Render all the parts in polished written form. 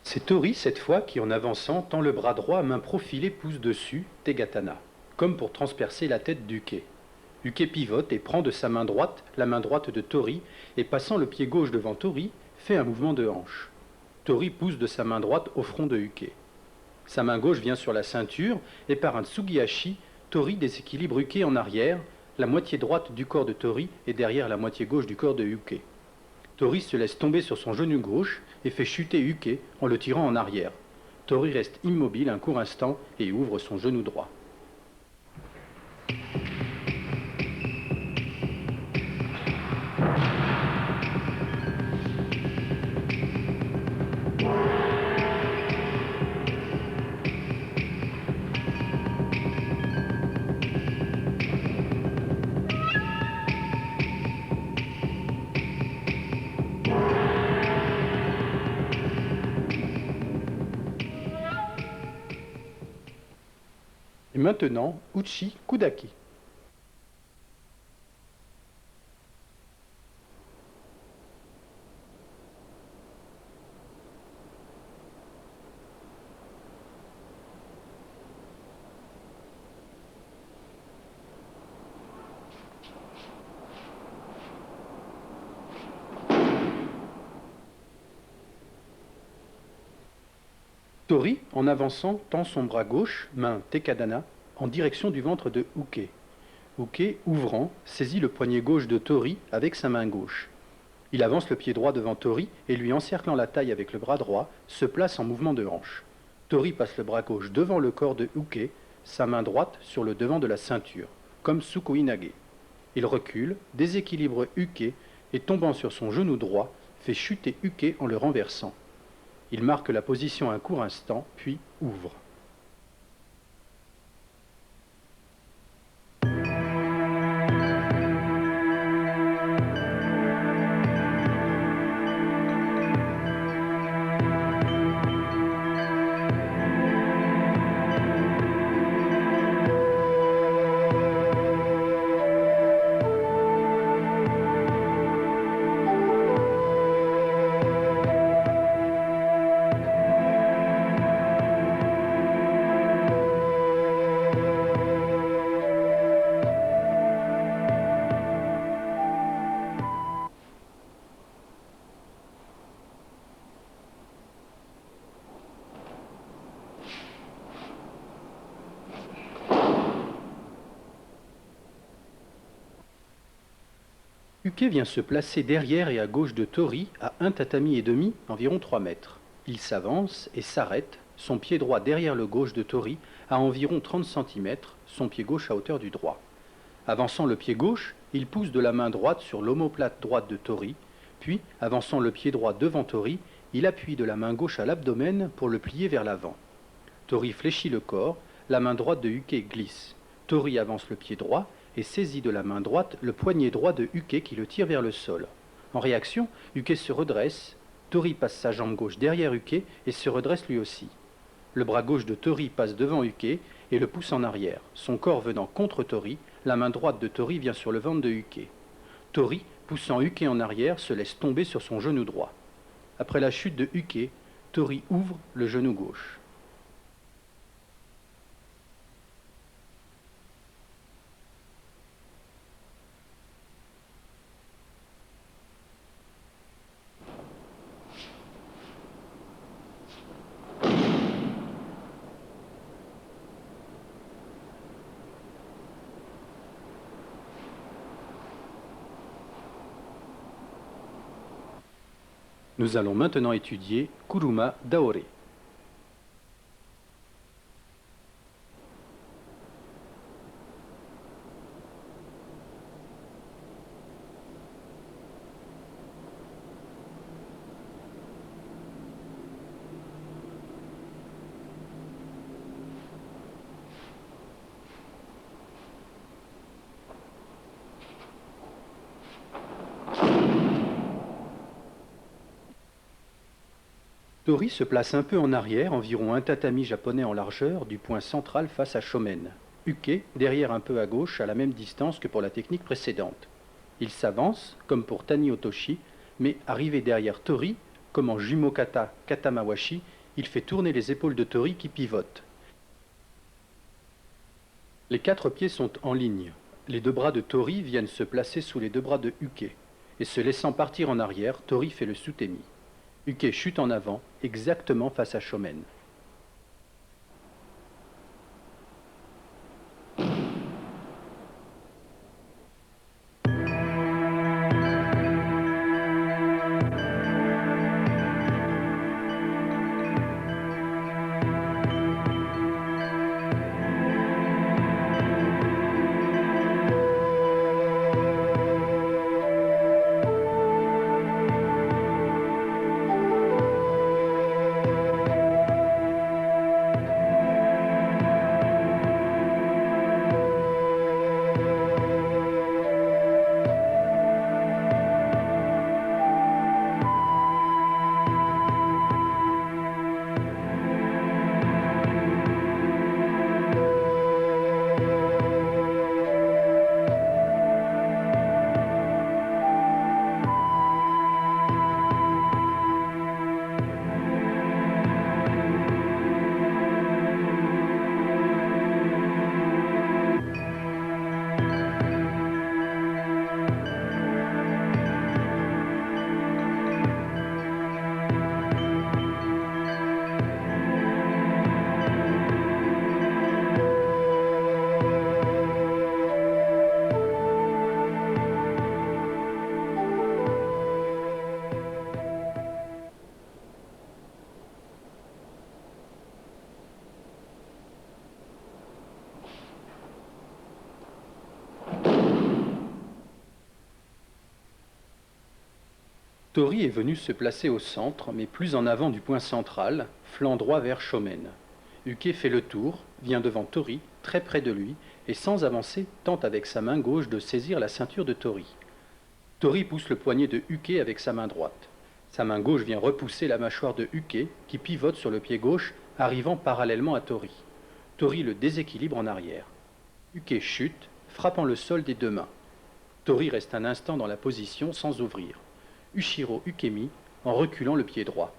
C'est Tori, cette fois, qui, en avançant, tend le bras droit à main profilée, pousse dessus, Tegatana, comme pour transpercer la tête d'Uke. Uke pivote et prend de sa main droite la main droite de Tori, et passant le pied gauche devant Tori, fait un mouvement de hanche. Tori pousse de sa main droite au front de Uke. Sa main gauche vient sur la ceinture, et par un Tsugihashi, Tori déséquilibre Uke en arrière, la moitié droite du corps de Tori est derrière la moitié gauche du corps de Uke. Tori se laisse tomber sur son genou gauche et fait chuter Uke en le tirant en arrière. Tori reste immobile un court instant et ouvre son genou droit. Et maintenant, Uchi Kudaki. Tori, en avançant, tend son bras gauche, main Tekadana, en direction du ventre de Uke. Uke, ouvrant, saisit le poignet gauche de Tori avec sa main gauche. Il avance le pied droit devant Tori et lui encerclant la taille avec le bras droit, se place en mouvement de hanche. Tori passe le bras gauche devant le corps de Uke, sa main droite sur le devant de la ceinture, comme Sukuinage. Il recule, déséquilibre Uke et tombant sur son genou droit, fait chuter Uke en le renversant. Il marque la position un court instant, puis ouvre. Uke vient se placer derrière et à gauche de Tori, à un tatami et demi, environ 3 mètres. Il s'avance et s'arrête, son pied droit derrière le gauche de Tori, à environ 30 centimètres, son pied gauche à hauteur du droit. Avançant le pied gauche, il pousse de la main droite sur l'omoplate droite de Tori, puis, avançant le pied droit devant Tori, il appuie de la main gauche à l'abdomen pour le plier vers l'avant. Tori fléchit le corps, la main droite de Uke glisse. Tori avance le pied droit et saisit de la main droite le poignet droit de Uke qui le tire vers le sol. En réaction, Uke se redresse, Tori passe sa jambe gauche derrière Uke et se redresse lui aussi. Le bras gauche de Tori passe devant Uke et le pousse en arrière. Son corps venant contre Tori, la main droite de Tori vient sur le ventre de Uke. Tori, poussant Uke en arrière, se laisse tomber sur son genou droit. Après la chute de Uke, Tori ouvre le genou gauche. Nous allons maintenant étudier Kuruma Daore. Tori se place un peu en arrière, environ un tatami japonais en largeur, du point central face à Shomen. Uke, derrière un peu à gauche, à la même distance que pour la technique précédente. Il s'avance, comme pour Tani Otoshi, mais arrivé derrière Tori, comme en Jumokata Katamawashi, Il fait tourner les épaules de Tori qui pivotent. Les 4 pieds sont en ligne. Les 2 bras de Tori viennent se placer sous les 2 bras de Uke. Et se laissant partir en arrière, Tori fait le sutemi. Uke chute en avant, exactement face à Shomen. Tori est venu se placer au centre, mais plus en avant du point central, flanc droit vers Shomen. Uke fait le tour, vient devant Tori, très près de lui, et sans avancer, tente avec sa main gauche de saisir la ceinture de Tori. Tori pousse le poignet de Uke avec sa main droite. Sa main gauche vient repousser la mâchoire de Uke, qui pivote sur le pied gauche, arrivant parallèlement à Tori. Tori le déséquilibre en arrière. Uke chute, frappant le sol des 2 mains. Tori reste un instant dans la position sans ouvrir. Ushiro Ukemi en reculant le pied droit.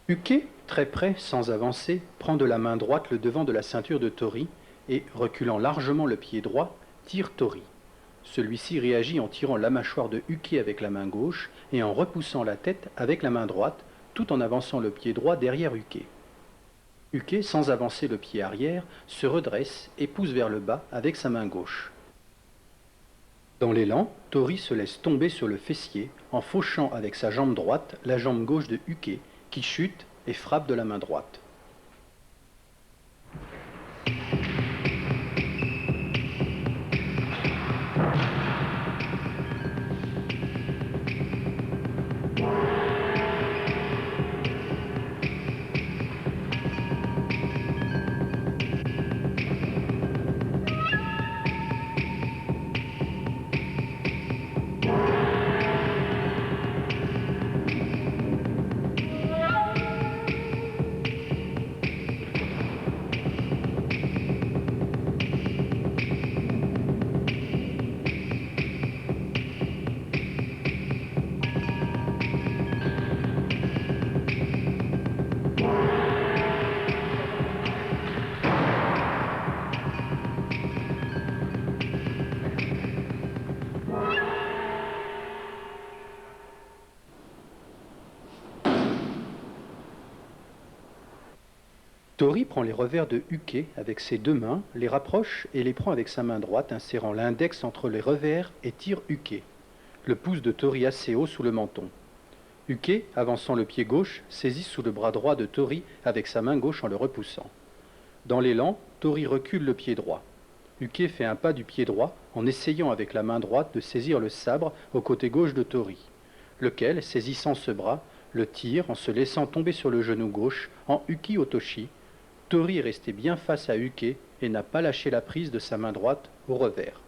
Uke, très près, sans avancer, prend de la main droite le devant de la ceinture de Tori et, reculant largement le pied droit, tire Tori. Celui-ci réagit en tirant la mâchoire de Uke avec la main gauche et en repoussant la tête avec la main droite, tout en avançant le pied droit derrière Uke. Uke, sans avancer le pied arrière, se redresse et pousse vers le bas avec sa main gauche. Dans l'élan, Tori se laisse tomber sur le fessier en fauchant avec sa jambe droite la jambe gauche de Uke, qui chute et frappe de la main droite. Tori prend les revers de Uke avec ses deux mains, les rapproche et les prend avec sa main droite, insérant l'index entre les revers et tire Uke. Le pouce de Tori assez haut sous le menton. Uke, avançant le pied gauche, saisit sous le bras droit de Tori avec sa main gauche en le repoussant. Dans l'élan, Tori recule le pied droit. Uke fait un pas du pied droit en essayant avec la main droite de saisir le sabre au côté gauche de Tori, lequel, saisissant ce bras, le tire en se laissant tomber sur le genou gauche en Uki Otoshi. Tori est resté bien face à Uke et n'a pas lâché la prise de sa main droite au revers.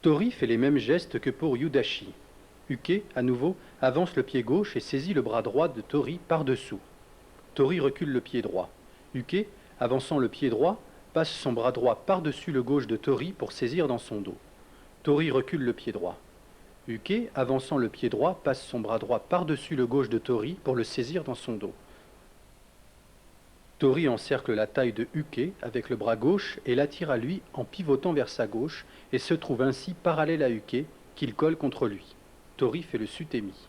Tori fait les mêmes gestes que pour Yudashi. Uke, à nouveau, avance le pied gauche et saisit le bras droit de Tori par-dessous. Tori recule le pied droit. Uke, avançant le pied droit, passe son bras droit par-dessus le gauche de Tori pour saisir dans son dos. Tori recule le pied droit. Uke, avançant le pied droit, passe son bras droit par-dessus le gauche de Tori pour le saisir dans son dos. Tori encercle la taille de Uke avec le bras gauche et l'attire à lui en pivotant vers sa gauche et se trouve ainsi parallèle à Uke qu'il colle contre lui. Tori fait le sutemi.